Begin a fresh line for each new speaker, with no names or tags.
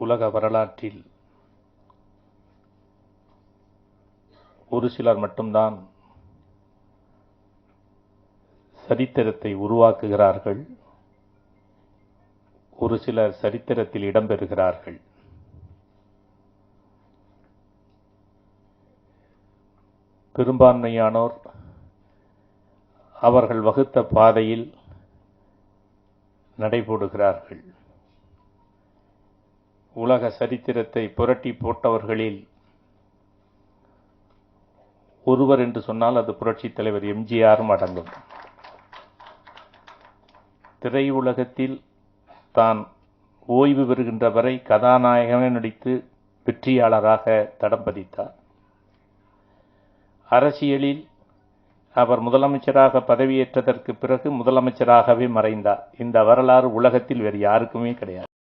உலக வரலாற்றில் ஒரு சிலர் மட்டும்தான் சரித்திரத்தை உருவாக்குகிறார்கள், ஒரு சிலர் சரித்திரத்தில் இடம்பெறுகிறார்கள். பெரும்பான்மையானோர் அவர்கள் வகுத்த பாதையில் நடைபோடுகிறார்கள். உலக சரித்திரத்தை புரட்டி போட்டவர்களில் ஒருவர் என்று சொன்னால் அது புரட்சித் தலைவர் எம்ஜிஆரும் அடங்கும். திரையுலகத்தில் தான் ஓய்வு பெறுகின்ற வரை கதாநாயகனை நடித்து வெற்றியாளராக தடம் பதித்தார். அரசியலில் அவர் முதலமைச்சராக பதவியேற்றதற்கு பிறகு முதலமைச்சராகவே மறைந்தார். இந்த வரலாறு உலகத்தில் வேறு யாருக்குமே கிடையாது.